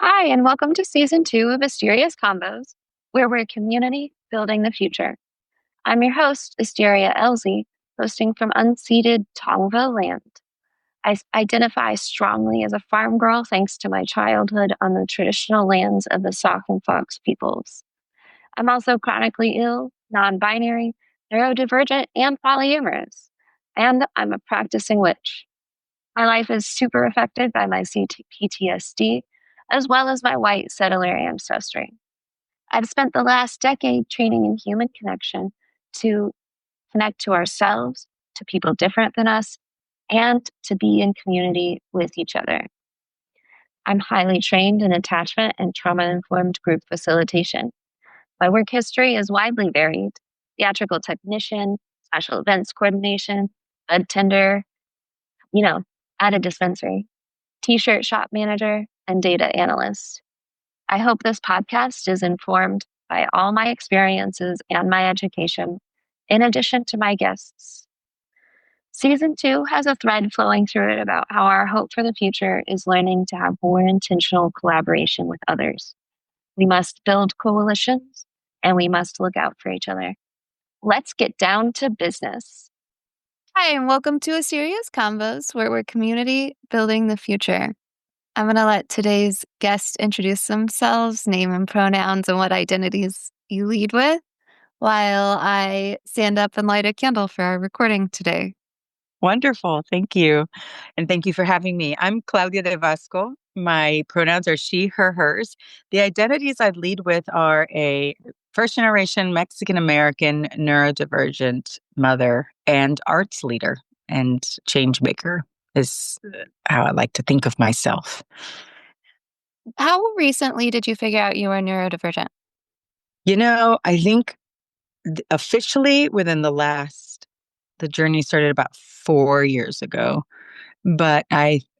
Hi, and welcome to season 2 of Asteria's Combos, where we're a community building the future. I'm your host, Asteria Elzea, hosting from unceded Tongva land. Identify strongly as a farm girl thanks to my childhood on the traditional lands of the Sauk and Fox peoples. I'm also chronically ill, non binary, neurodivergent, and polyamorous. And I'm a practicing witch. My life is super affected by my PTSD, as well as my white settler ancestry. I've spent the last decade training in human connection to connect to ourselves, to people different than us, and to be in community with each other. I'm highly trained in attachment and trauma informed group facilitation. My work history is widely varied: theatrical technician, special events coordination, bud tender, you know, at a dispensary, t shirt shop manager, and data analyst. I hope this podcast is informed by all my experiences and my education, in addition to my guests. Season 2 has a thread flowing through it about how our hope for the future is learning to have more intentional collaboration with others. We must build coalitions and we must look out for each other. Let's get down to business. Hi, and welcome to Asteria's Combos, where we're community building the future. I'm going to let today's guests introduce themselves, name and pronouns, and what identities you lead with, while I stand up and light a candle for our recording today. Wonderful. Thank you. And thank you for having me. I'm Claudia de Vasco. My pronouns are she, her, hers. The identities I lead with are a first generation Mexican American neurodivergent mother and arts leader and change maker is how I like to think of myself. How recently did you figure out you were neurodivergent? I think officially within the journey started about 4 years ago. But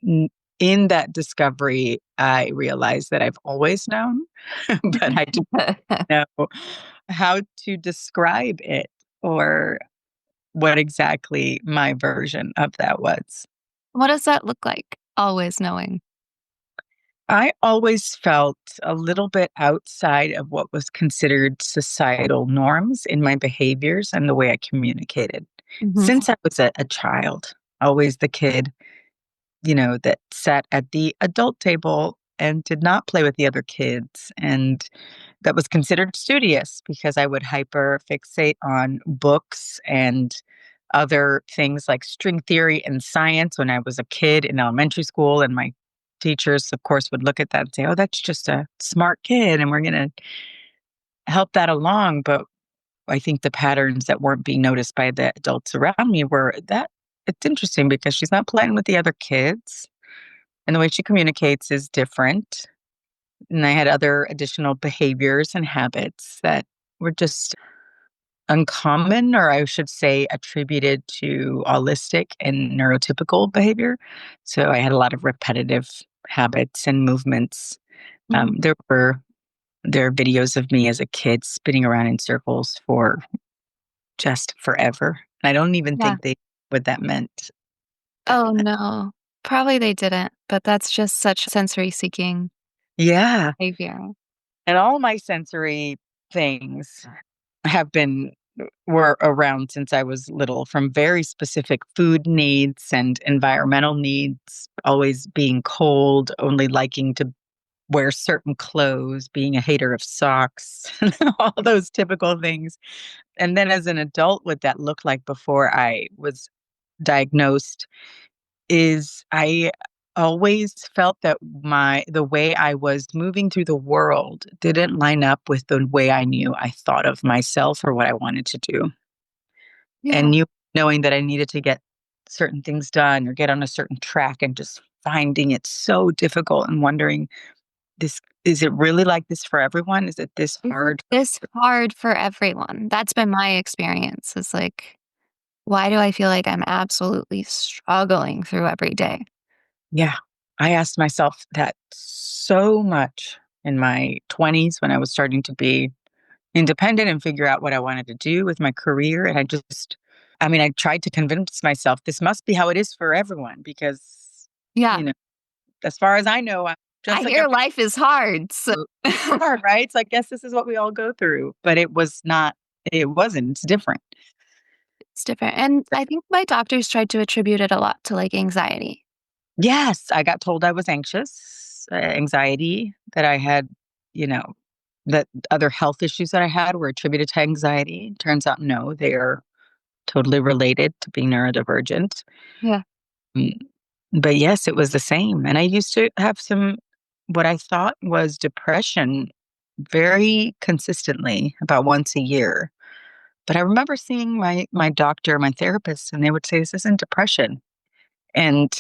in that discovery, I realized that I've always known, but I didn't know how to describe it or what exactly my version of that was. What does that look like, always knowing? I always felt a little bit outside of what was considered societal norms in my behaviors and the way I communicated. Since I was a child, always the kid that sat at the adult table and did not play with the other kids. And that was considered studious because I would hyper fixate on books and other things like string theory and science when I was a kid in elementary school. And my teachers, of course, would look at that and say, oh, that's just a smart kid. And we're going to help that along. But I think the patterns that weren't being noticed by the adults around me were that it's interesting because she's not playing with the other kids and the way she communicates is different. And I had other additional behaviors and habits that were just uncommon, or I should say, attributed to holistic and neurotypical behavior. So I had a lot of repetitive habits and movements. There are videos of me as a kid spinning around in circles for just forever. I don't even think they what that meant. Oh, no. Probably they didn't, but that's just such sensory seeking behavior. And all my sensory things were around since I was little, from very specific food needs and environmental needs, always being cold, only liking to wear certain clothes, being a hater of socks, all those typical things. And then as an adult, what that looked like before I was diagnosed is I always felt that the way I was moving through the world didn't line up with the way I knew I thought of myself or what I wanted to do. Yeah. And knowing that I needed to get certain things done or get on a certain track and just finding it so difficult and wondering, is it really like this for everyone? Is it this hard? This hard for everyone. That's been my experience. Is like, why do I feel like I'm absolutely struggling through every day? Yeah. I asked myself that so much in my 20s when I was starting to be independent and figure out what I wanted to do with my career. And I tried to convince myself this must be how it is for everyone because, as far as I know, I'm I just like hear life is hard. So hard, right? So I guess this is what we all go through, but it wasn't, it's different. it's different. And I think my doctors tried to attribute it a lot to like anxiety. Yes, I got told I was anxious, anxiety, that I had, you know, that other health issues that I had were attributed to anxiety. Turns out, no, they are totally related to being neurodivergent. Yeah. Mm, But yes, it was the same. And I used to have what I thought was depression very consistently, about once a year. But I remember seeing my doctor, my therapist, and they would say, "This isn't depression." And,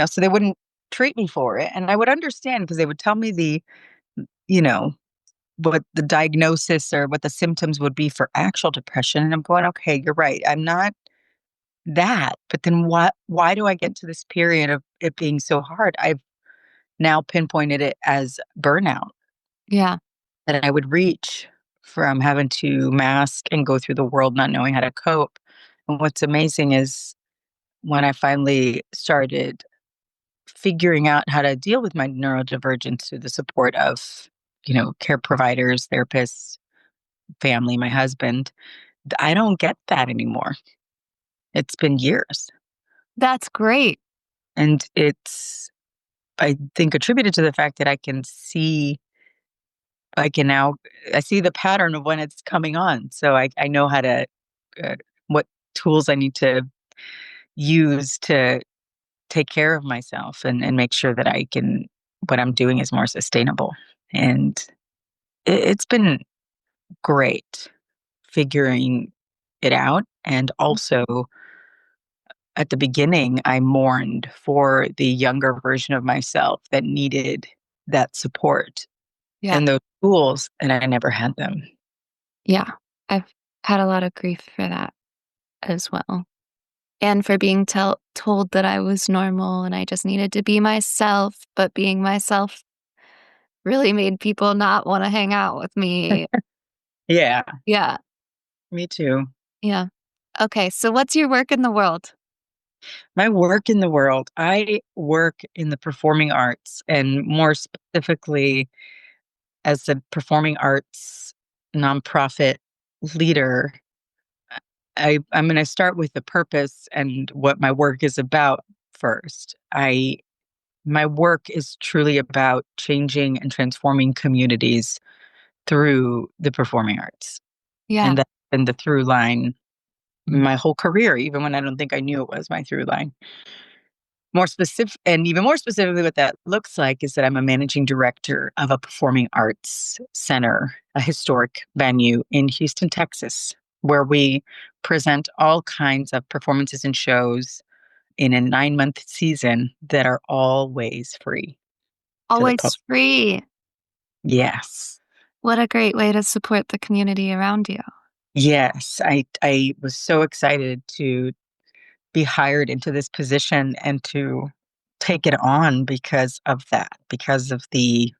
so they wouldn't treat me for it. And I would understand because they would tell me you know, what the diagnosis or what the symptoms would be for actual depression. And I'm going, okay, you're right. I'm not that. But then why do I get to this period of it being so hard? I've now pinpointed it as burnout Yeah. that I would reach from having to mask and go through the world not knowing how to cope. And what's amazing is when I finally started figuring out how to deal with my neurodivergence through the support of, care providers, therapists, family, my husband, I don't get that anymore. It's been years. That's great. And it's, I think, attributed to the fact that I can now, I see the pattern of when it's coming on. So I know how to, uh, what tools I need to use to take care of myself and make sure that what I'm doing is more sustainable. And it's been great figuring it out. And also, at the beginning, I mourned for the younger version of myself that needed that support Yeah. and those tools, and I never had them. Yeah. I've had a lot of grief for that as well. And for being told that I was normal and I just needed to be myself, but being myself really made people not want to hang out with me. Yeah, Yeah. me too. Yeah. Okay. So what's your work in the world? My work in the world, I work in the performing arts, and more specifically as a performing arts nonprofit leader. I'm going to start with the purpose and what my work is about first. My work is truly about changing and transforming communities through the performing arts. Yeah. And that's been the through line my whole career, even when I don't think I knew it was my through line. More specific, and even more specifically, what that looks like is that I'm a managing director of a performing arts center, a historic venue in Houston, Texas, where we present all kinds of performances and shows in a 9-month season that are always free to the public. Always free. Yes. What a great way to support the community around you. Yes. I was so excited to be hired into this position and to take it on because of that, because of the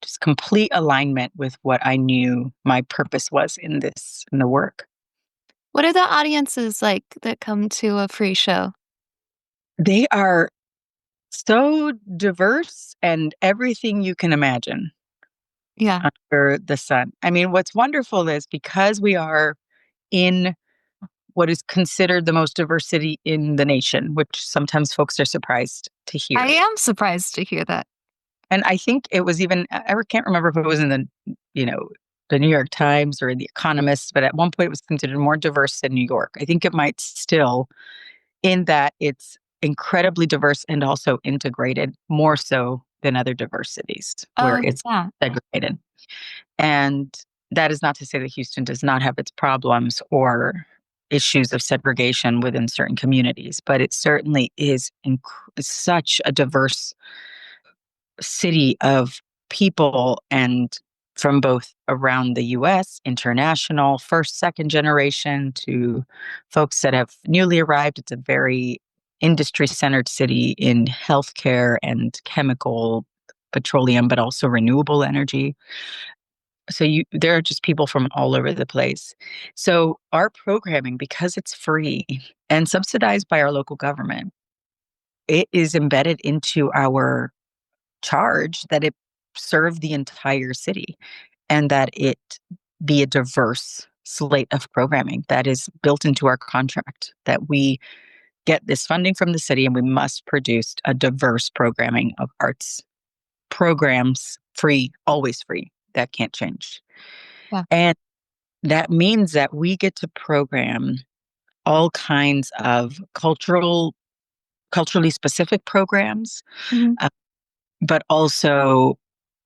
just complete alignment with what I knew my purpose was in the work. What are the audiences like that come to a free show? They are so diverse and everything you can imagine Yeah. under the sun. I mean, what's wonderful is because we are in what is considered the most diverse city in the nation, which sometimes folks are surprised to I hear. am surprised to hear that. And I think it was even, I can't remember if it was in the New York Times or the Economist, but at one point it was considered more diverse than New York. I think it might still, in that it's incredibly diverse and also integrated more so than other diverse cities where Oh, it's yeah. segregated. And that is not to say that Houston does not have its problems or issues of segregation within certain communities, but it certainly is such a diverse city of people, and from both around the US, international, first, second generation, to folks that have newly arrived. It's a very industry centered city in healthcare and chemical, petroleum, but also renewable energy. So there are just people from all over the place. So our programming, because it's free and subsidized by our local government, it is embedded into our charge that it serve the entire city and that it be a diverse slate of programming that is built into our contract, that we get this funding from the city and we must produce a diverse programming of arts programs, free, always free. That can't change. Yeah. And that means that we get to program all kinds of culturally specific programs, Mm-hmm. uh, but also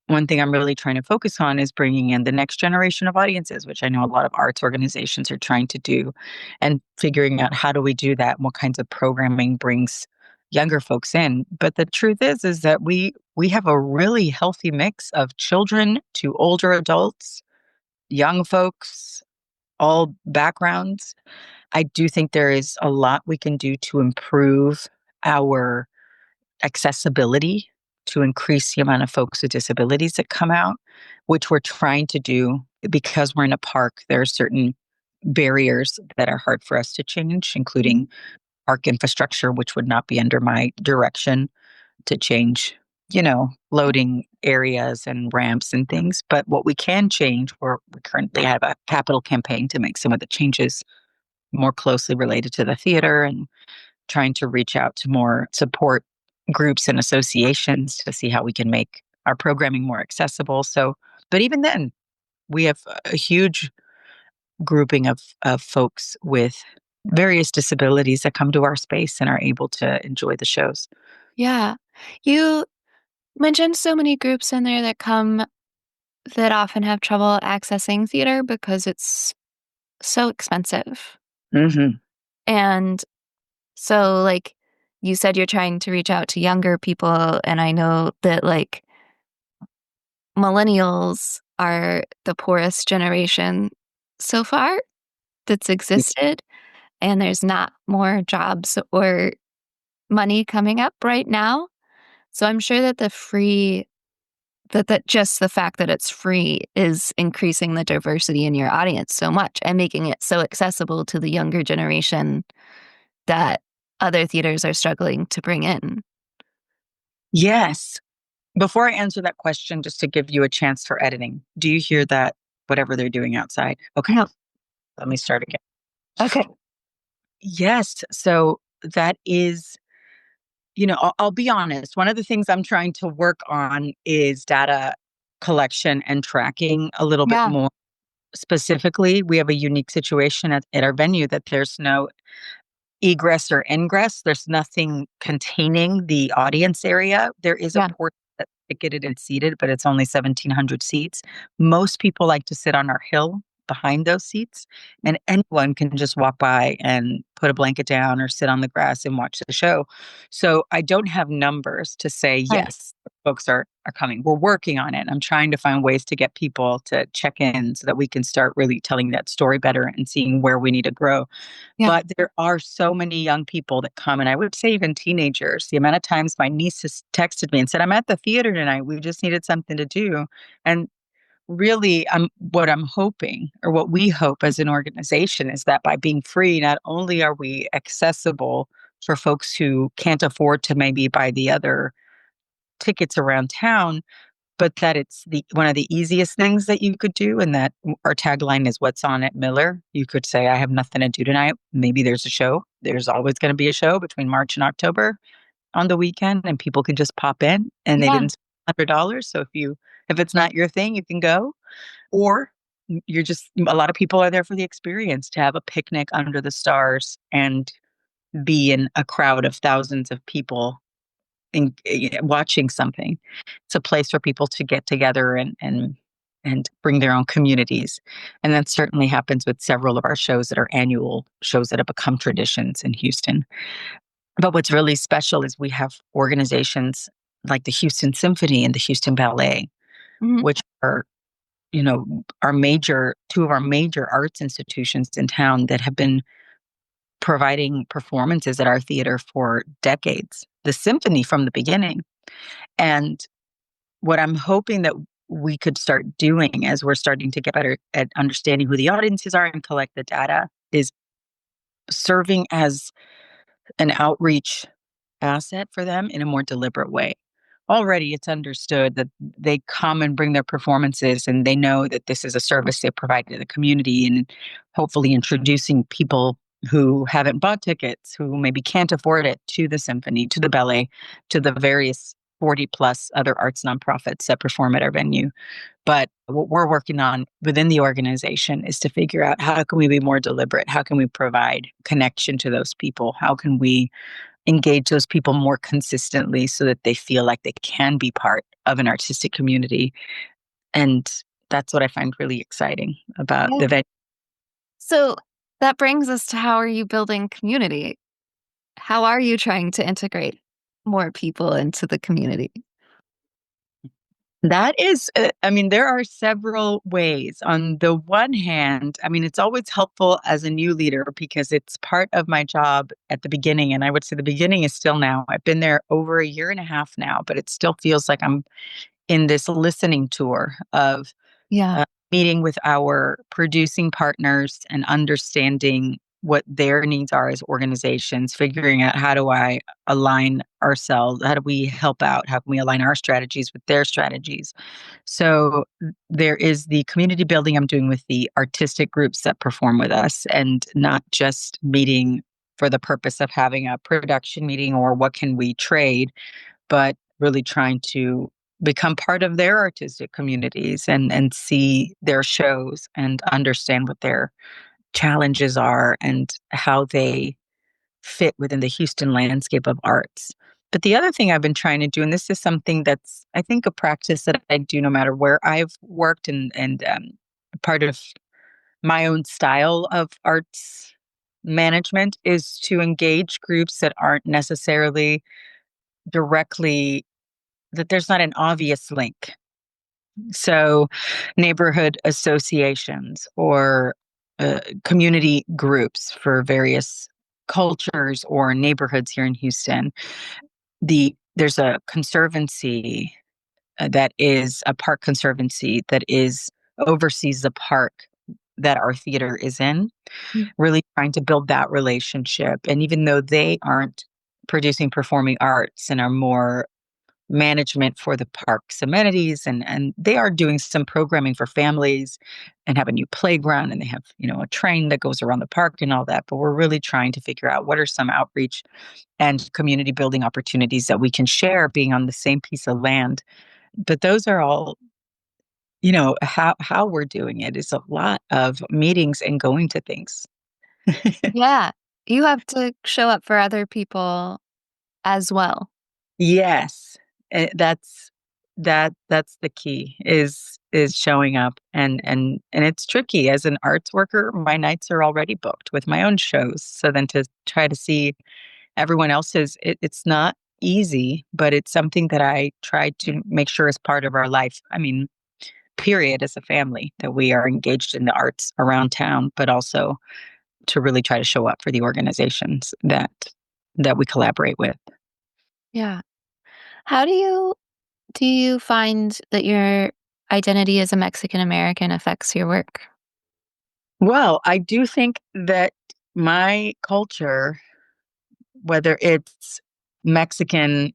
one thing I'm really trying to focus on is bringing in the next generation of audiences, which I know a lot of arts organizations are trying to do, and figuring out how do we do that and what kinds of programming brings younger folks in. But the truth is that we have a really healthy mix of children to older adults, young folks, all backgrounds. I do think there is a lot we can do to improve our accessibility, to increase the amount of folks with disabilities that come out, which we're trying to do because we're in a park. There are certain barriers that are hard for us to change, including park infrastructure, which would not be under my direction to change, loading areas and ramps and things. But what we can change, we currently have a capital campaign to make some of the changes more closely related to the theater and trying to reach out to more support groups and associations to see how we can make our programming more accessible. So, but even then, we have a huge grouping of folks with various disabilities that come to our space and are able to enjoy the shows. Yeah. You mentioned so many groups in there that often have trouble accessing theater because it's so expensive. Mm-hmm. And so, like, you said you're trying to reach out to younger people, and I know that, like, millennials are the poorest generation so far that's existed, and there's not more jobs or money coming up right now. So I'm sure that that just the fact that it's free is increasing the diversity in your audience so much and making it so accessible to the younger generation that other theaters are struggling to bring in. Yes. Before I answer that question, just to give you a chance for editing, do you hear that, whatever they're doing outside? Okay, No. let me start again. Okay. Yes. So that is, I'll be honest. One of the things I'm trying to work on is data collection and tracking a little bit Yeah. more specifically. We have a unique situation at our venue that there's no egress or ingress. There's nothing containing the audience area. There is a Yeah. portion that's ticketed and seated, but it's only 1,700 seats. Most people like to sit on our hill behind those seats, and anyone can just walk by and put a blanket down or sit on the grass and watch the show. So I don't have numbers to say, Right. yes, folks are coming. We're working on it. I'm trying to find ways to get people to check in so that we can start really telling that story better and seeing where we need to grow. Yeah. But there are so many young people that come, and I would say even teenagers. The amount of times my niece has texted me and said, "I'm at the theater tonight. We just needed something to do." And really, what I'm hoping, or what we hope as an organization, is that by being free, not only are we accessible for folks who can't afford to maybe buy the other tickets around town, but that it's the one of the easiest things that you could do, and that our tagline is "What's on at Miller." You could say, "I have nothing to do tonight." Maybe there's a show. There's always going to be a show between March and October on the weekend, and people can just pop in, and they Yeah. didn't spend $100. So if it's not your thing, you can go, or you're just a lot of people are there for the experience, to have a picnic under the stars and be in a crowd of thousands of people watching something. It's a place for people to get together and bring their own communities. And that certainly happens with several of our shows that are annual shows that have become traditions in Houston. But what's really special is we have organizations like the Houston Symphony and the Houston Ballet, Mhm. which are, our major two of our major arts institutions in town that have been providing performances at our theater for decades. The symphony from the beginning. And what I'm hoping that we could start doing, as we're starting to get better at understanding who the audiences are and collect the data, is serving as an outreach asset for them in a more deliberate way. already it's understood that they come and bring their performances and they know that this is a service they provide to the community, and hopefully introducing people who haven't bought tickets, who maybe can't afford it, to the symphony, to the ballet, to the various 40 plus other arts nonprofits that perform at our venue. But what we're working on within the organization is to figure out, how can we be more deliberate? How can we provide connection to those people? How can we engage those people more consistently so that they feel like they can be part of an artistic community? And that's what I find really exciting about Yeah. the venue. So that brings us to, how are you building community? How are you trying to integrate more people into the community? That is, there are several ways. On the one hand, it's always helpful as a new leader because it's part of my job at the beginning. And I would say the beginning is still now. I've been there over a year and a half now, but it still feels like I'm in this listening tour of Yeah. meeting with our producing partners and understanding what their needs are as organizations, figuring out, how do I align ourselves? How do we help out? How can we align our strategies with their strategies? So there is the community building I'm doing with the artistic groups that perform with us, and not just meeting for the purpose of having a production meeting or what can we trade, but really trying to become part of their artistic communities and see their shows and understand what their challenges are and how they fit within the Houston landscape of arts. But the other thing I've been trying to do, and this is something that's, I think, a practice that I do no matter where I've worked, and part of my own style of arts management, is to engage groups that aren't necessarily directly, that there's not an obvious link. So, neighborhood associations or community groups for various cultures or neighborhoods here in Houston. There's a conservancy that is a park conservancy that is oversees the park that our theater is in. Mm. Really trying to build that relationship, and even though they aren't producing performing arts and are more management for the park's amenities, and they are doing some programming for families and have a new playground, and they have, a train that goes around the park and all that. But we're really trying to figure out what are some outreach and community building opportunities that we can share being on the same piece of land. But those are all, how we're doing it is a lot of meetings and going to things. Yeah. You have to show up for other people as well. Yes, that's the key, is showing up, and it's tricky as an arts worker. My nights are already booked with my own shows, so then to try to see everyone else's, it's not easy, but it's something that I try to make sure is part of our life. Period, as a family, that we are engaged in the arts around town, but also to really try to show up for the organizations that we collaborate with. Yeah. How do you find that your identity as a Mexican American affects your work? Well, I do think that my culture, whether it's Mexican,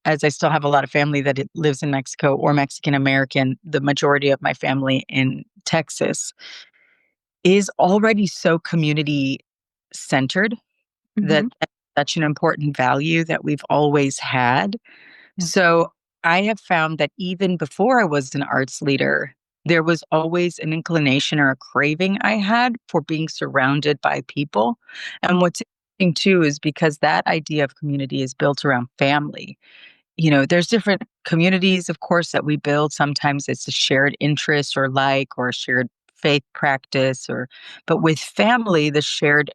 as I still have a lot of family that lives in Mexico, or Mexican American, the majority of my family in Texas, is already so community centered, that Mhm. that's such an important value that we've always had. Yeah. So I have found that even before I was an arts leader, there was always an inclination or a craving I had for being surrounded by people. And what's interesting too is, because that idea of community is built around family. There's different communities, of course, that we build. Sometimes it's a shared interest or a shared faith practice, but with family, the shared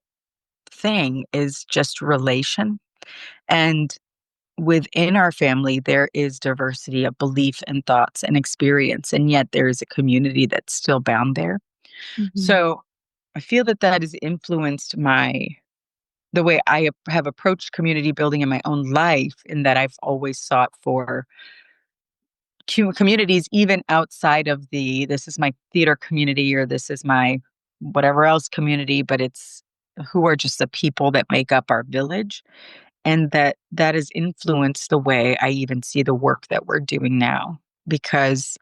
thing is just relation. And within our family, there is diversity of belief and thoughts and experience, and yet there is a community that's still bound there. Mhm. So I feel that that has influenced the way I have approached community building in my own life, in that I've always sought for communities, even outside of this is my theater community, or this is my whatever else community, but it's who are just the people that make up our village. And that has influenced the way I even see the work that we're doing now. Because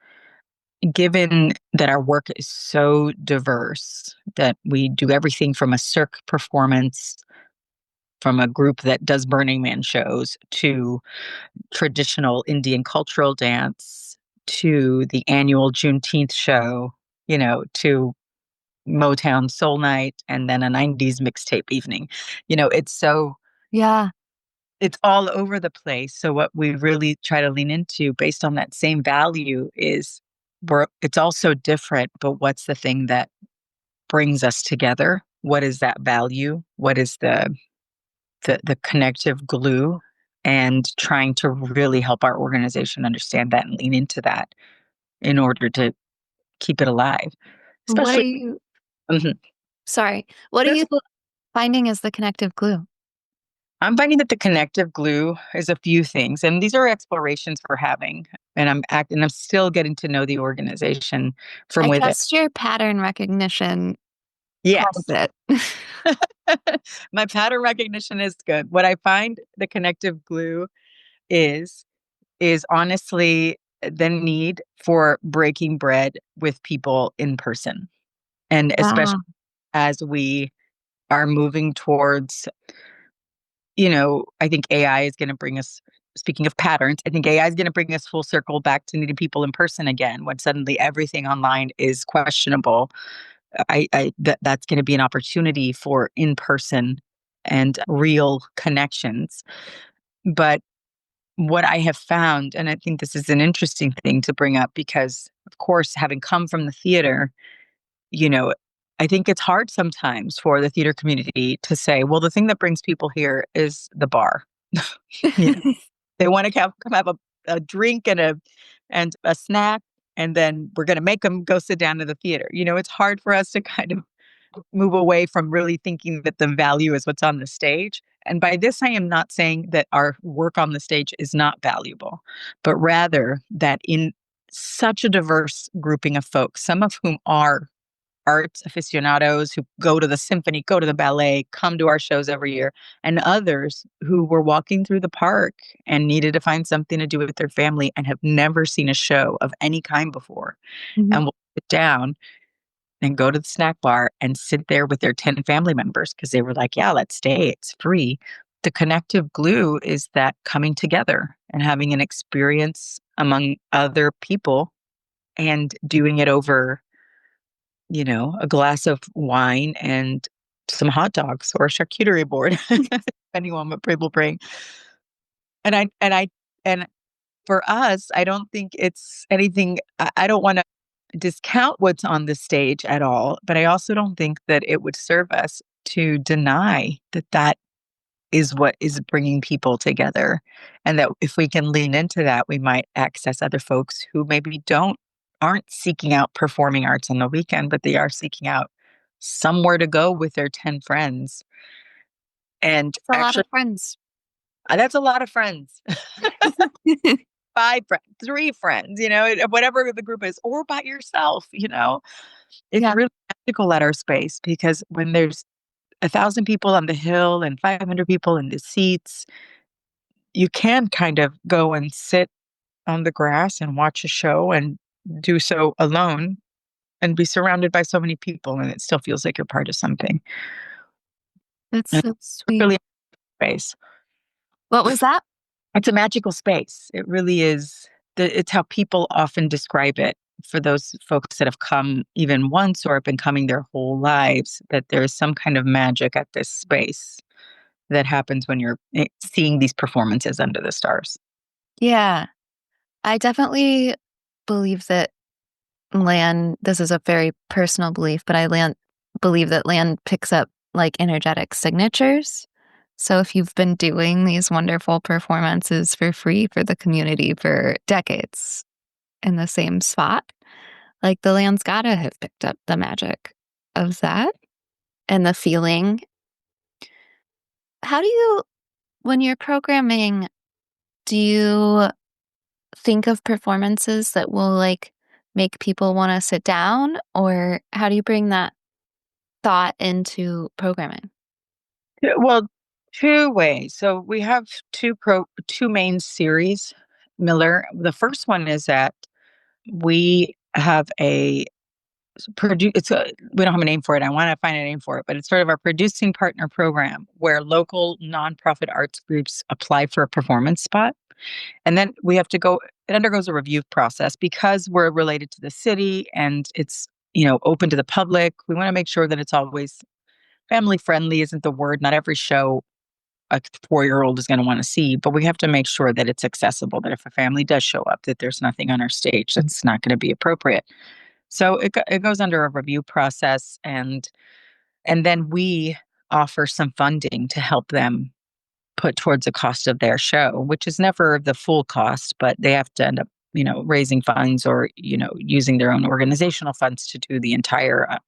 given that our work is so diverse, that we do everything from a cirque performance from a group that does Burning Man shows to traditional Indian cultural dance to the annual Juneteenth show, to Motown Soul Night and then a 90s mixtape evening. Yeah. It's all over the place. So what we really try to lean into based on that same value is it's all so different, but what's the thing that brings us together? What is that value? What is the connective glue? And trying to really help our organization understand that and lean into that in order to keep it alive. What are Especially you, Mhm. sorry, what are That's you finding as the connective glue? I'm finding that the connective glue is a few things, and these are explorations we're having. And I'm still getting to know the organization from I within. trust your pattern recognition quite a Yes. bit. My pattern recognition is good. What I find the connective glue is is honestly the need for breaking bread with people in person. And especially Wow. as we are moving towards, I think AI is going to bring us, speaking of patterns, I think AI is going to bring us full circle back to needing people in person again when suddenly everything online is questionable. That's going to be an opportunity for in person and real connections. But what I have found, and I think this is an interesting thing to bring up because, of course, having come from the theater, you know, I think it's hard sometimes for the theater community to say, well, the thing that brings people here is the bar. You know, they want to come have a drink and a snack, and then we're going to make them go sit down to the theater. It's hard for us to kind of move away from really thinking that the value is what's on the stage. And by this, I am not saying that our work on the stage is not valuable, but rather that in such a diverse grouping of folks, some of whom are arts aficionados who go to the symphony, go to the ballet, come to our shows every year, and others who were walking through the park and needed to find something to do with their family and have never seen a show of any kind before Mhm. and will sit down and go to the snack bar and sit there with their 10 family members because they were like, yeah, let's stay. It's free. The connective glue is that coming together and having an experience among other people and doing it over, a glass of wine and some hot dogs or a charcuterie board, depending on what people bring. And for us, I don't think it's anything. I don't want to discount what's on the stage at all, but I also don't think that it would serve us to deny that that is what is bringing people together. And that if we can lean into that, we might access other folks who maybe aren't seeking out performing arts on the weekend, but they are seeking out somewhere to go with their 10 friends. And It's a lot actually, of friends. that's a lot of friends. 5 friends, 3 friends, whatever the group is, or by yourself. It's Yeah. really magical at our space because when there's 1,000 people on the hill and 500 people in the seats, you can kind of go and sit on the grass and watch a show and do so alone and be surrounded by so many people, and it still feels like you're part of something. That's And so it's sweet. really a space. What was that? It's a magical space. It really is. It's how people often describe it for those folks that have come even once or have been coming their whole lives, that there's some kind of magic at this space that happens when you're seeing these performances under the stars. Yeah. I definitely believe that this is a very personal belief, but believe that land picks up like energetic signatures. So if you've been doing these wonderful performances for free for the community for decades in the same spot, like the land's gotta have picked up the magic of that and the feeling. How do you, when you're programming, do you think of performances that will like make people want to sit down, or how do you bring that thought into programming? Yeah, well, Two ways. So we have two main series, Miller. The first one is that we have a we don't have a name for it. I want to find a name for it, but it's sort of our producing partner program where local nonprofit arts groups apply for a performance spot. And then it undergoes a review process because we're related to the city and it's, open to the public. We want to make sure that it's always family friendly isn't the word. Not every show a 4-year-old is going to want to see, but we have to make sure that it's accessible, that if a family does show up, that there's nothing on our stage that's not going to be appropriate. So it goes under a review process, and then we offer some funding to help them put towards the cost of their show, which is never the full cost, but they have to end up, raising funds or, using their own organizational funds to do the entire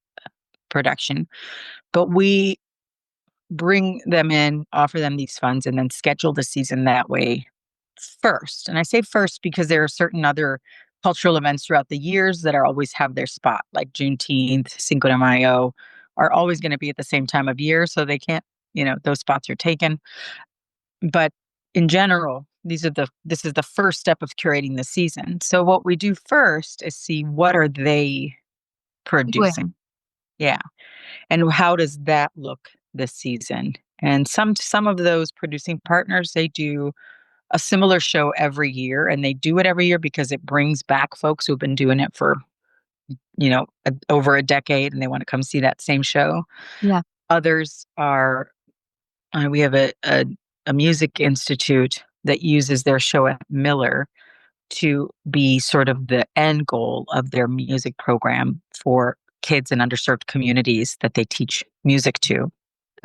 production. But we bring them in, offer them these funds, and then schedule the season that way first. And I say first because there are certain other cultural events throughout the years that are always have their spot, like Juneteenth, Cinco de Mayo, are always going to be at the same time of year. So they can't, those spots are taken. But in general, this is the first step of curating the season. So what we do first is see what are they producing. Yeah. And how does that look this season? And some of those producing partners, they do a similar show every year, and they do it every year because it brings back folks who've been doing it for, over a decade, and they want to come see that same show. Yeah. Others are, we have a music institute that uses their show at Miller to be sort of the end goal of their music program for kids in underserved communities that they teach music to.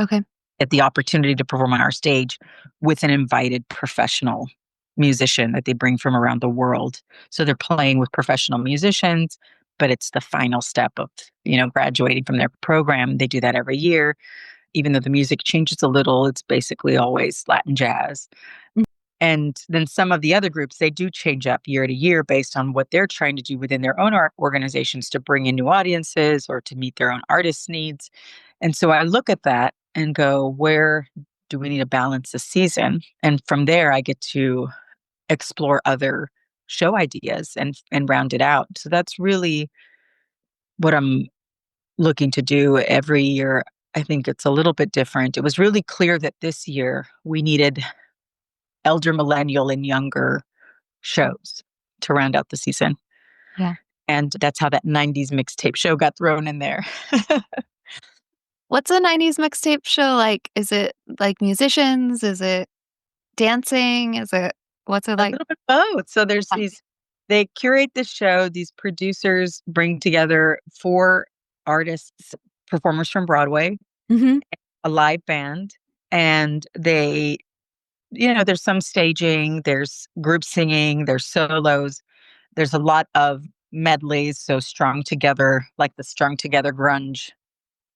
Okay. Get the opportunity to perform on our stage with an invited professional musician that they bring from around the world. So they're playing with professional musicians, but it's the final step of, graduating from their program. They do that every year. Even though the music changes a little, it's basically always Latin jazz. And then some of the other groups, they do change up year to year based on what they're trying to do within their own art organizations to bring in new audiences or to meet their own artists' needs. And so I look at that and go, where do we need to balance the season? And from there, I get to explore other show ideas and round it out. So that's really what I'm looking to do every year. I think it's a little bit different. It was really clear that this year we needed elder millennial and younger shows to round out the season. Yeah. And that's how that 90s mixtape show got thrown in there. What's a 90s mixtape show like? Is it like musicians? Is it dancing? What's it A like? little bit both. So there's they curate the show. These producers bring together 4 artists, performers from Broadway, Mm-hmm. a live band, and they, there's some staging, there's group singing, there's solos, there's a lot of medleys. So strung together, like the strung together grunge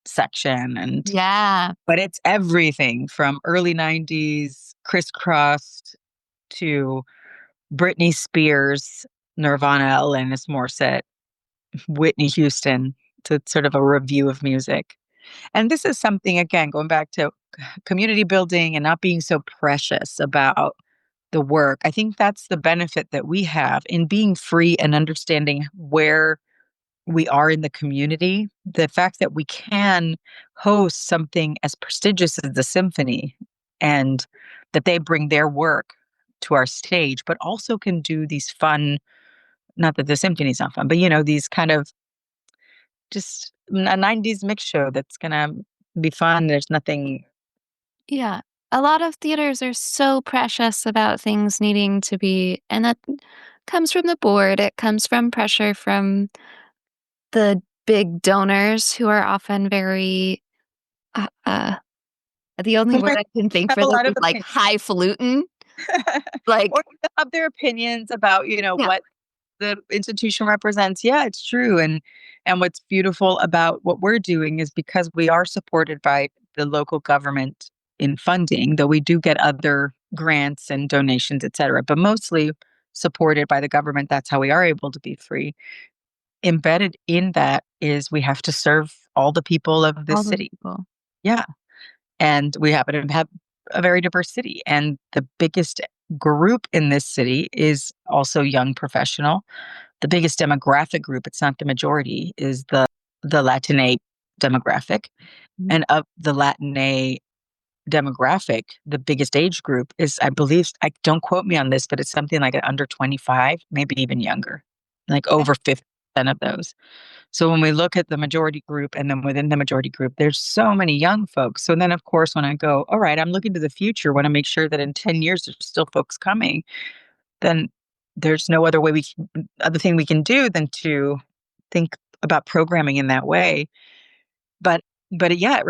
section. Yeah. But it's everything from early 90s crisscrossed to Britney Spears, Nirvana, Alanis Morissette, Whitney Houston, to sort of a review of music. And this is something, again, going back to community building and not being so precious about the work. I think that's the benefit that we have in being free and understanding where we are in the community. The fact that we can host something as prestigious as the symphony and that they bring their work to our stage, but also can do these fun, not that the symphony's not fun, but these kind of just a 90s mix show that's going to be fun. There's nothing. Yeah. A lot of theaters are so precious about things needing to be, and that comes from the board. It comes from pressure from the big donors who are often very, the only Who word might I can think have for a this lot is of like opinions. highfalutin. Like, Or have their opinions about, yeah, what the institution represents. Yeah, it's true. And what's beautiful about what we're doing is because we are supported by the local government in funding, though we do get other grants and donations, et cetera, but mostly supported by the government. That's how we are able to be free. Embedded in that is we have to serve all the people of this all the city. people. Yeah. And we happen to have a very diverse city. And the biggest group in this city is also young professional. The biggest demographic group, it's not the majority, is the Latina demographic. Mhm. And of the Latina demographic, the biggest age group is, I believe, I don't quote me on this, but it's something like under 25, maybe even younger, like over 50% of those. So when we look at the majority group and then within the majority group, there's so many young folks. So then, of course, when I go, all right, I'm looking to the future, want to make sure that in 10 years there's still folks coming, then there's no other way other thing we can do than to think about programming in that way. But yeah,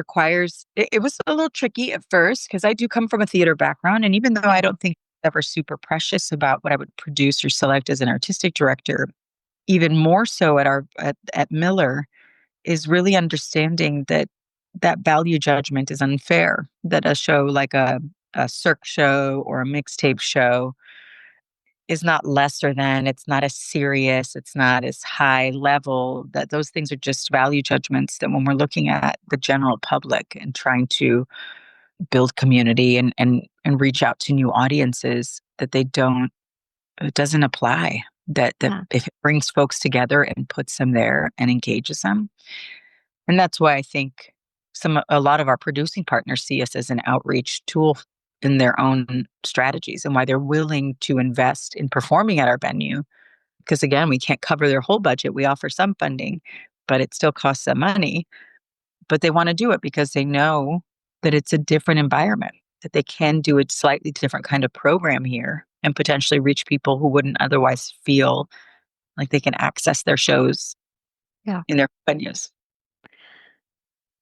it was a little tricky at first because I do come from a theater background. And even though I don't think ever super precious about what I would produce or select as an artistic director, even more so at Miller, is really understanding that that value judgment is unfair, that a show like a cirque show or a mixtape show is not lesser than, it's not as serious, it's not as high level, that those things are just value judgments that when we're looking at the general public and trying to build community and reach out to new audiences, that it doesn't apply. That if it brings folks together and puts them there and engages them. And that's why I think a lot of our producing partners see us as an outreach tool in their own strategies, and why they're willing to invest in performing at our venue. Because again, we can't cover their whole budget. We offer some funding, but it still costs them money. But they want to do it because they know that it's a different environment, that they can do a slightly different kind of program here and potentially reach people who wouldn't otherwise feel like they can access their shows in their venues.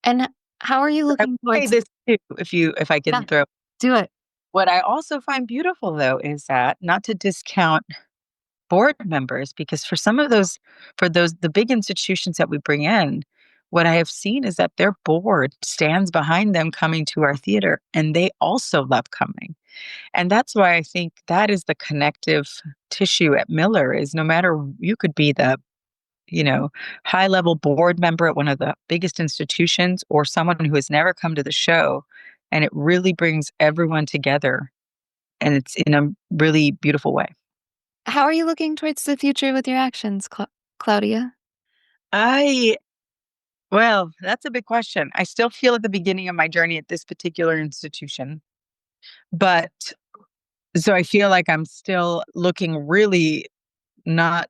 And how are you I looking would say towards? this too, if I can throw. Do it. What I also find beautiful, though, is that not to discount board members, because for the big institutions that we bring in, what I have seen is that their board stands behind them coming to our theater, and they also love coming. And that's why I think that is the connective tissue at Miller. Is no matter, you could be the high level board member at one of the biggest institutions or someone who has never come to the show, and it really brings everyone together, and it's in a really beautiful way. How are you looking towards the future with your actions, Claudia? I Well, that's a big question. I still feel at the beginning of my journey at this particular institution, but so I feel like I'm still looking really not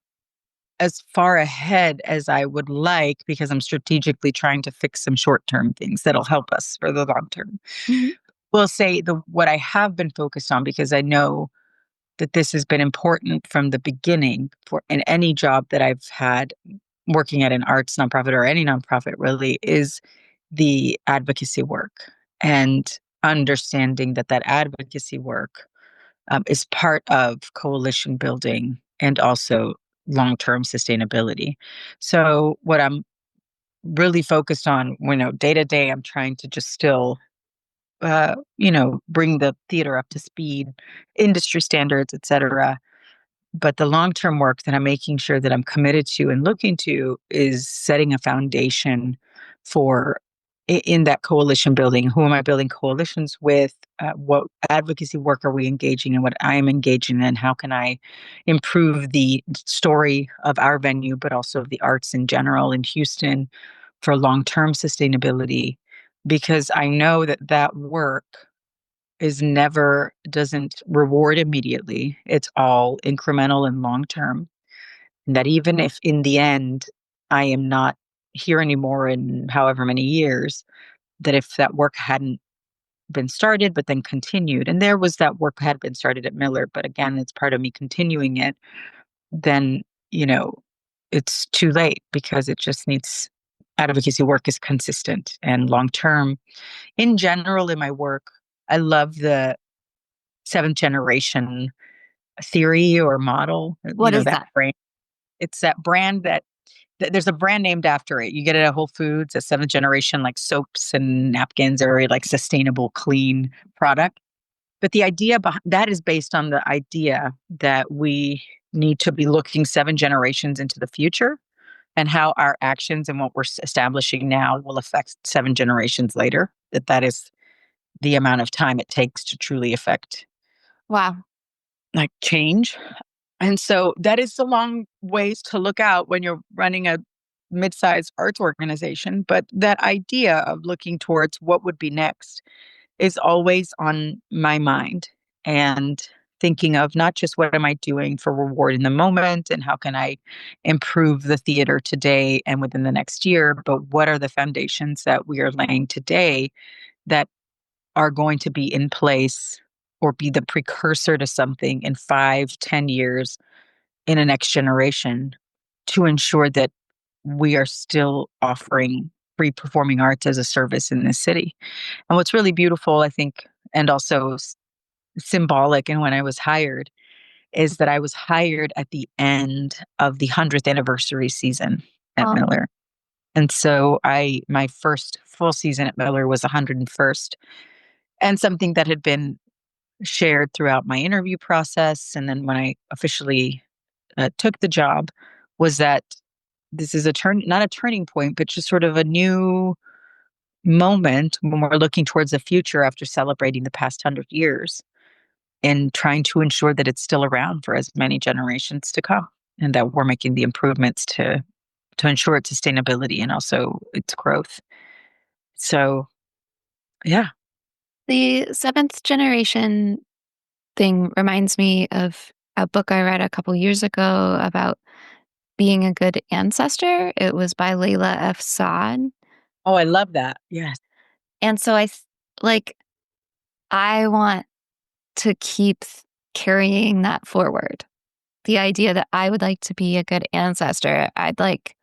as far ahead as I would like, because I'm strategically trying to fix some short-term things that'll help us for the long term. Mhm. We'll say what I have been focused on, because I know that this has been important from the beginning for in any job that I've had working at an arts nonprofit or any nonprofit, really, is the advocacy work, and understanding that advocacy work is part of coalition building and also long-term sustainability. So what I'm really focused on, day to day, I'm trying to just still, bring the theater up to speed, industry standards, et cetera. But the long-term work that I'm making sure that I'm committed to and looking to is setting a foundation for in that coalition building. Who am I building coalitions with? What advocacy work are we engaging in? What I am engaging in? How can I improve the story of our venue, but also of the arts in general in Houston for long-term sustainability? Because I know that work doesn't reward immediately. It's all incremental and long term. And that even if in the end I am not here anymore in however many years, that if that work hadn't been started but then continued, and there was that work had been started at Miller, but again, it's part of me continuing it, then, you know, it's too late, because it just needs advocacy work is consistent and long term. In general, in my work, I love the seventh generation theory or model, What is that that? brand. It's that brand there's a brand named after it. You get it at Whole Foods, a seventh generation, like soaps and napkins, or like sustainable, clean product. But the idea behind that is based on the idea that we need to be looking 7 generations into the future, and how our actions and what we're establishing now will affect 7 generations later. That is the amount of time it takes to truly affect Wow. like change. And so that is the long ways to look out when you're running a mid-sized arts organization. But that idea of looking towards what would be next is always on my mind, and thinking of not just what am I doing for reward in the moment and how can I improve the theater today and within the next year, but what are the foundations that we are laying today that are going to be in place or be the precursor to something in 5, 10 years in a next generation, to ensure that we are still offering free performing arts as a service in this city. And what's really beautiful, I think, and also symbolic, and when I was hired, is that I was hired at the end of the 100th anniversary season at Um, Miller. And so my first full season at Miller was 101st, and something that had been shared throughout my interview process. And then when I officially took the job, was that this is not a turning point, but just sort of a new moment when we're looking towards the future after celebrating the past 100 years, and trying to ensure that it's still around for as many generations to come, and that we're making the improvements to ensure its sustainability and also its growth. So, yeah. the seventh generation thing reminds me of a book I read a couple years ago about being a good ancestor. It was by Layla F. Saad. Oh, I love that. Yes. And so like, I want to keep carrying that forward. The idea that I would like to be a good ancestor. I'd like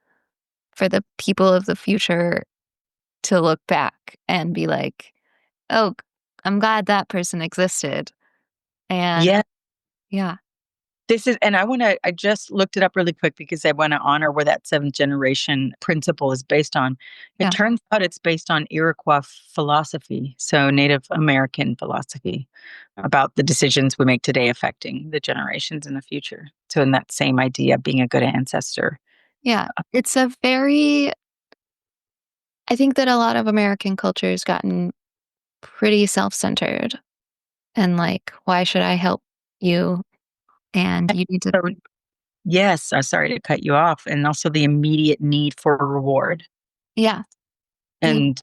for the people of the future to look back and be like, oh, I'm glad that person existed. And Yeah. yeah, And I just looked it up really quick because I want to honor where that seventh generation principle is based on. It yeah, turns out it's based on Iroquois philosophy, so Native American philosophy, about the decisions we make today affecting the generations in the future. So, in that same idea, being a good ancestor. yeah. It's a very, I think that a lot of American culture has gotten pretty self centered and like, why should I help you? And you need to, So, yes, I'm sorry to cut you off. And also the immediate need for a reward. yeah, the And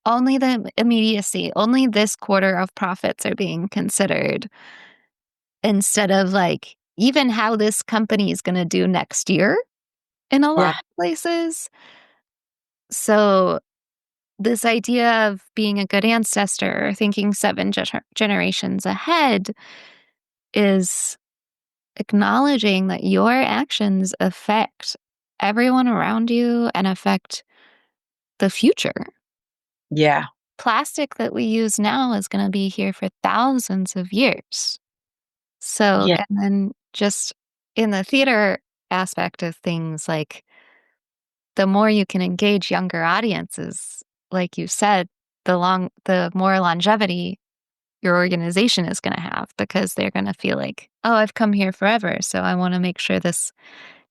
only the immediacy, only this quarter of profits are being considered instead of like even how this company is going to do next year in a lot yeah, of places. So, this idea of being a good ancestor or thinking seven generations ahead is acknowledging that your actions affect everyone around you and affect the future. yeah, Plastic that we use now is going to be here for thousands of years. So, yeah, and then just in the theater aspect of things, like the more you can engage younger audiences, like you said, the more longevity your organization is going to have because they're going to feel like, oh, I've come here forever, so I want to make sure this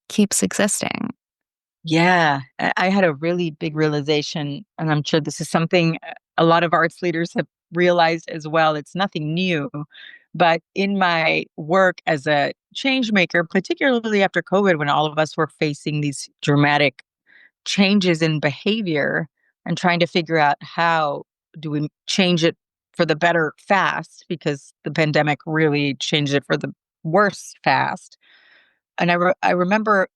keeps existing. yeah. I had a really big realization, and I'm sure this is something a lot of arts leaders have realized as well. It's nothing new. But in my work as a change maker, particularly after COVID, when all of us were facing these dramatic changes in behavior and trying to figure out how do we change it for the better fast, because the pandemic really changed it for the worse fast. And I remember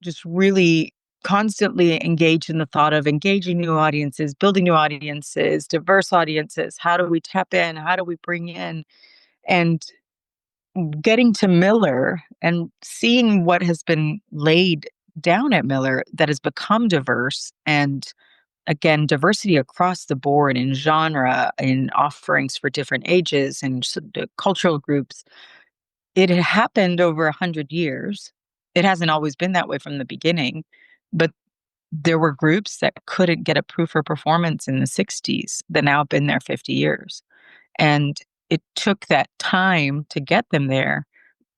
just really constantly engaged in the thought of engaging new audiences, building new audiences, diverse audiences. How do we tap in? How do we bring in? And getting to Miller and seeing what has been laid down at Miller that has become diverse, and again, diversity across the board in genre, in offerings for different ages and the cultural groups. It had happened over 100 years. It hasn't always been that way from the beginning, but there were groups that couldn't get approved for performance in the 60s that now have been there 50 years. And it took that time to get them there.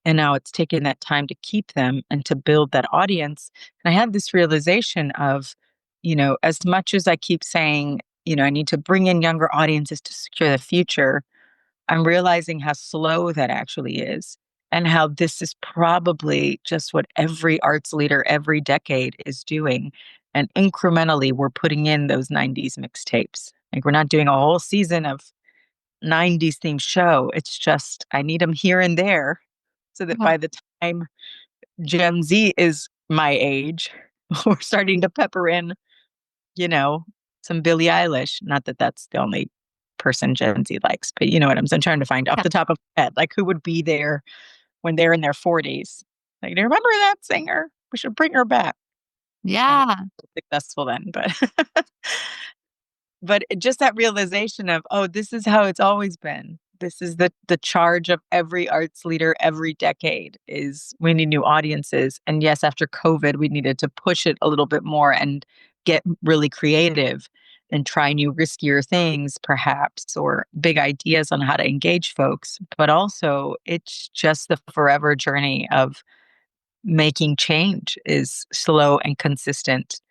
And now it's taken that time to keep them and to build that audience. And I had this realization of, as much as I keep saying I need to bring in younger audiences to secure the future, I'm realizing how slow that actually is and how this is probably just what every arts leader every decade is doing. And incrementally, we're putting in those 90s mixtapes. Like, we're not doing a whole season of 90s themed show. It's just, I need them here and there so that Yeah. by the time Gen Z is my age, we're starting to pepper in, you know, some Billie Eilish. Not that that's the only person Gen Z likes, but you know what I'm trying to find off Yeah. the top of my head, like who would be there when they're in their 40s. Like, do you remember that singer? We should bring her back. I hope Yeah. she's successful then, but just that realization of, oh, this is how it's always been. This is the charge of every arts leader every decade is we need new audiences. And yes, after COVID, we needed to push it a little bit more and get really creative and try new riskier things perhaps, or big ideas on how to engage folks. But also it's just the forever journey of making change is slow and consistent,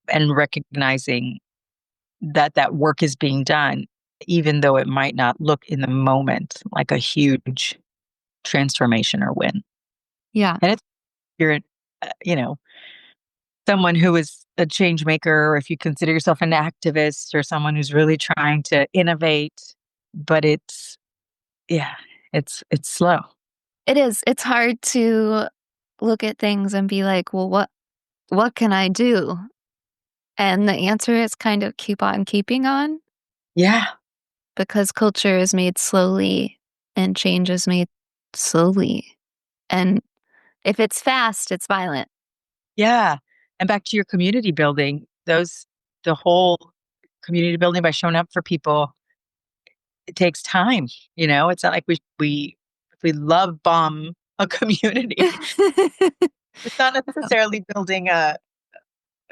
and recognizing that that work is being done, even though it might not look in the moment like a huge transformation or win. Yeah. And it's, you're, you know, someone who is a change maker, or if you consider yourself an activist or someone who's really trying to innovate, but yeah, it's slow. It is. It's hard to look at things and be like, well, what can I do? And the answer is kind of keep on keeping on, Yeah. because culture is made slowly and change is made slowly. And if it's fast, it's violent. Yeah. And back to your community building, the whole community building by showing up for people, it takes time. It's not like we love bomb a community. It's not necessarily building a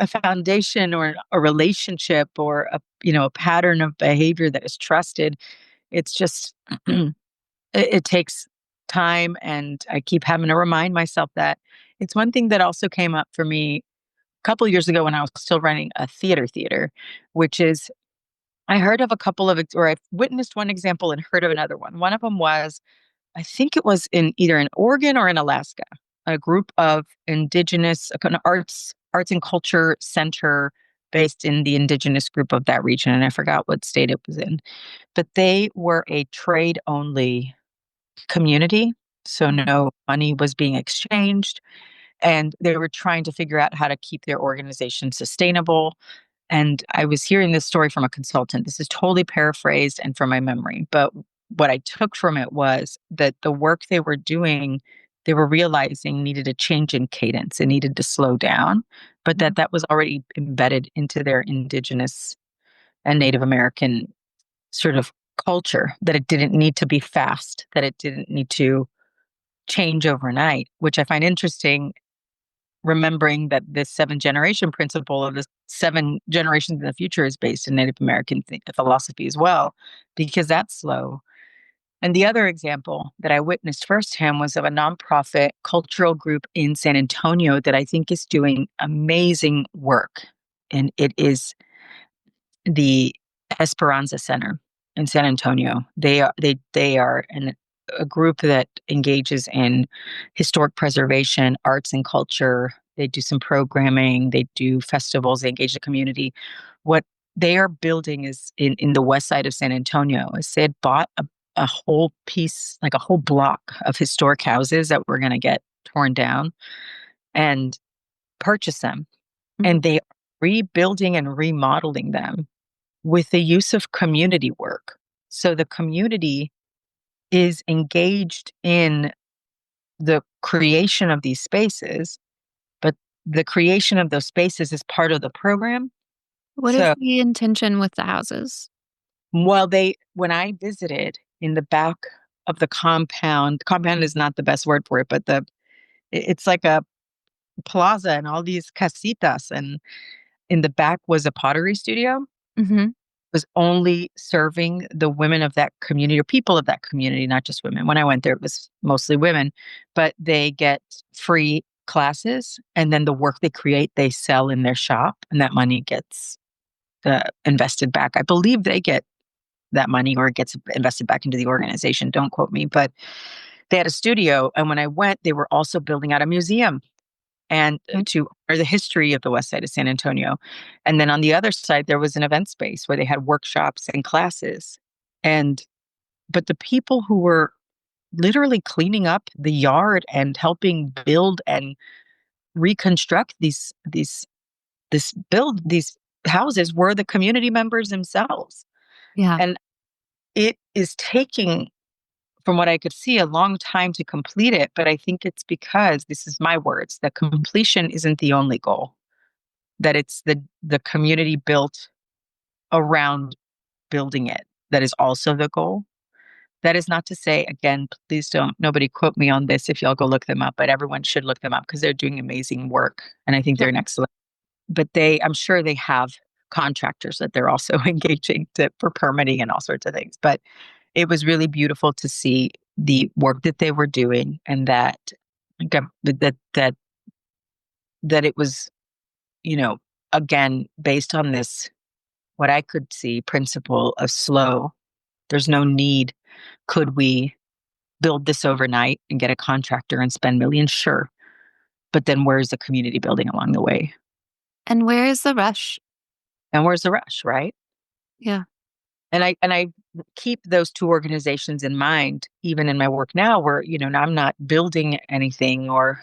foundation or a relationship or a pattern of behavior that is trusted. It's just it takes time, and I keep having to remind myself that. It's one thing that also came up for me a couple years ago when I was still running a theater, which is I heard of a couple of or I've witnessed one example and heard of another one. One of them was, I think it was in either in Oregon or in Alaska, a group of indigenous kind of arts and culture center based in the indigenous group of that region. And I forgot what state it was in, but they were a trade only community. So no money was being exchanged. And they were trying to figure out how to keep their organization sustainable. And I was hearing this story from a consultant. This is totally paraphrased and from my memory. But what I took from it was that the work they were doing, they were realizing needed a change in cadence. It needed to slow down, but that was already embedded into their indigenous and Native American sort of culture, that it didn't need to be fast, that it didn't need to change overnight, which I find interesting, remembering that this 7 generation principle of the 7 generations in the future is based in Native American philosophy as well, because that's slow. And the other example that I witnessed firsthand was of a nonprofit cultural group in San Antonio that I think is doing amazing work. And it is the Esperanza Center in San Antonio. They are a group that engages in historic preservation, arts and culture. They do some programming, they do festivals, they engage the community. What they are building is in the west side of San Antonio. Is they had bought a whole piece, like a whole block of historic houses that were going to get torn down, and purchase them. Mhm. And they are rebuilding and remodeling them with the use of community work. So the community is engaged in the creation of these spaces, but the creation of those spaces is part of the program. What is So the intention with the houses? when I visited in the back of the compound is not the best word for it, but it's like a plaza and all these casitas, and in the back was a pottery studio. Mhm. Was only serving the women of that community, or people of that community, not just women. When I went there, it was mostly women, but they get free classes, and then the work they create, they sell in their shop, and that money gets invested back. I believe they get that money or it gets invested back into the organization. Don't quote me, but they had a studio. And when I went, they were also building out a museum and to honor the history of the west side of San Antonio. And then on the other side, there was an event space where they had workshops and classes. And but the people who were literally cleaning up the yard and helping build and reconstruct these houses were the community members themselves. Yeah. And it is taking, from what I could see, a long time to complete it. But I think it's because, this is my words, that completion isn't the only goal, that it's the community built around building it that is also the goal. That is not to say, again, please don't, nobody quote me on this if y'all go look them up, but everyone should look them up because they're doing amazing work. And I think they're an excellent, but I'm sure they have contractors that they're also engaging for permitting and all sorts of things. But it was really beautiful to see the work that they were doing and that it was, again, based on this, what I could see principle of slow. There's no need. Could we build this overnight and get a contractor and spend millions? Sure. But then where's the community building along the way? And where is the rush? And where's the rush, right? Yeah. And I keep those two organizations in mind, even in my work now, where, I'm not building anything or,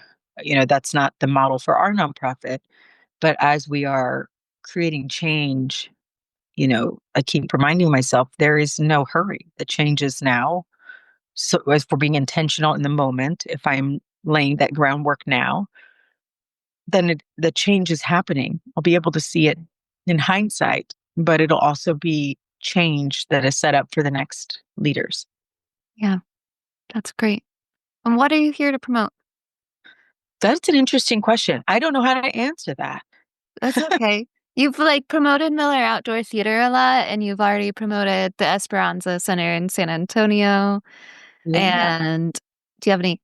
that's not the model for our nonprofit. But as we are creating change, I keep reminding myself there is no hurry. The change is now. So as for being intentional in the moment, if I'm laying that groundwork now, then the change is happening. I'll be able to see it in hindsight, but it'll also be change that is set up for the next leaders. Yeah, that's great. And what are you here to promote? That's an interesting question. I don't know how to answer that. That's okay. You've promoted Miller Outdoor Theater a lot, and you've already promoted the Esperanza Center in San Antonio. Yeah. And do you have any?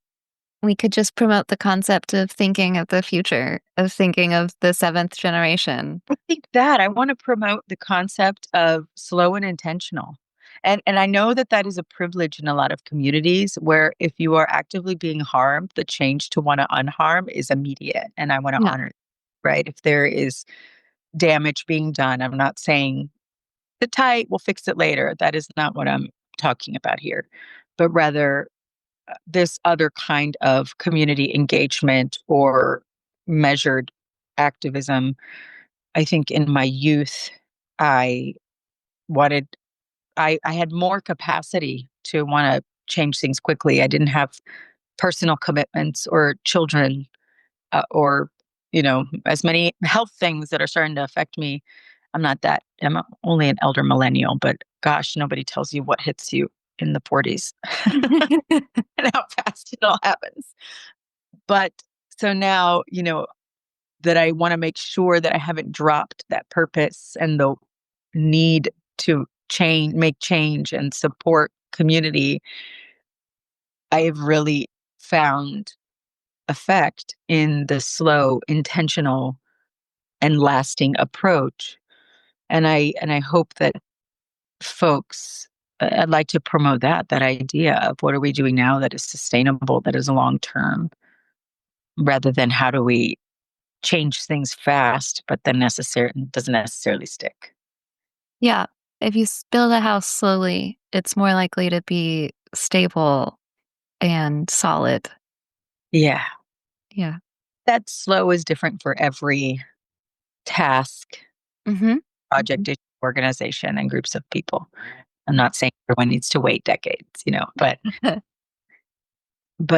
We could just promote the concept of thinking of the future, of thinking of the seventh generation. I think that I want to promote the concept of slow and intentional. And I know that is a privilege in a lot of communities where if you are actively being harmed, the change to want to unharm is immediate. And I want to Yeah. honor, right? If there is damage being done, I'm not saying sit tight, we'll fix it later. That is not what I'm talking about here, but rather this other kind of community engagement or measured activism. I think in my youth, I wanted, I had more capacity to want to change things quickly. I didn't have personal commitments or children or, as many health things that are starting to affect me. I'm only an elder millennial, but gosh, nobody tells you what hits you in the 40s and how fast it all happens. But so now, that I want to make sure that I haven't dropped that purpose and the need to make change and support community. I have really found effect in the slow, intentional, and lasting approach. And I hope that folks, I'd like to promote that idea of what are we doing now that is sustainable, that is long term, rather than how do we change things fast, but then doesn't necessarily stick. Yeah. If you build a house slowly, it's more likely to be stable and solid. Yeah. Yeah. That slow is different for every task, Mm-hmm. project, issue, organization, and groups of people. I'm not saying everyone needs to wait decades, but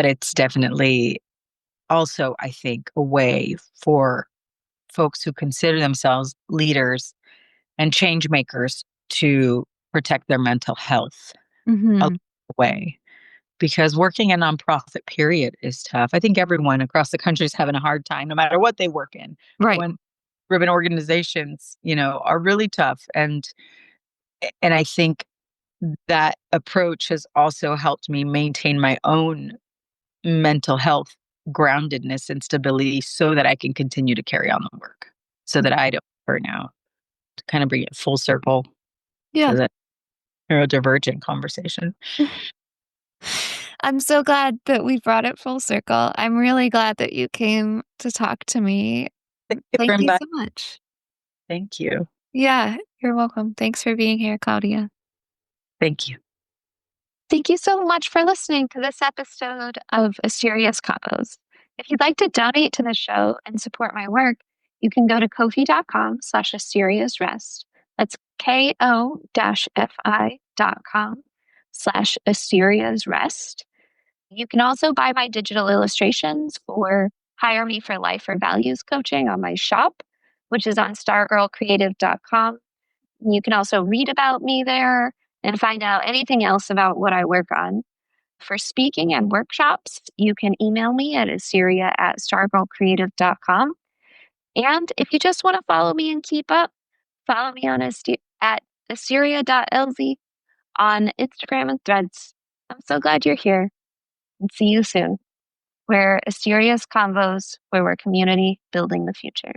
it's definitely also, I think, a way for folks who consider themselves leaders and change makers to protect their mental health Mm-hmm. along the way. Because working a nonprofit period is tough. I think everyone across the country is having a hard time, no matter what they work in. Right. When urban organizations, are really tough. And I think that approach has also helped me maintain my own mental health groundedness and stability so that I can continue to carry on the work so that I don't burn out. to kind of bring it full circle Yeah. to the neurodivergent conversation. I'm so glad that we brought it full circle. I'm really glad that you came to talk to me. Thank you for Thank you so inviting. much. Thank you. Yeah, you're welcome. Thanks for being here, Claudia. Thank you. Thank you so much for listening to this episode of Asteria's Combos. If you'd like to donate to the show and support my work, you can go to kofi.com/asteriasrest. That's ko-fi.com/asteriasrest. You can also buy my digital illustrations or hire me for life or values coaching on my shop, which is on stargirlcreative.com. You can also read about me there and find out anything else about what I work on. For speaking and workshops, you can email me at asteria@stargirlcreative.com. And if you just want to follow me and keep up, follow me on at asteria.elzea on Instagram and Threads. I'm so glad you're here, and see you soon. We're Asteria's Convos, where we're community building the future.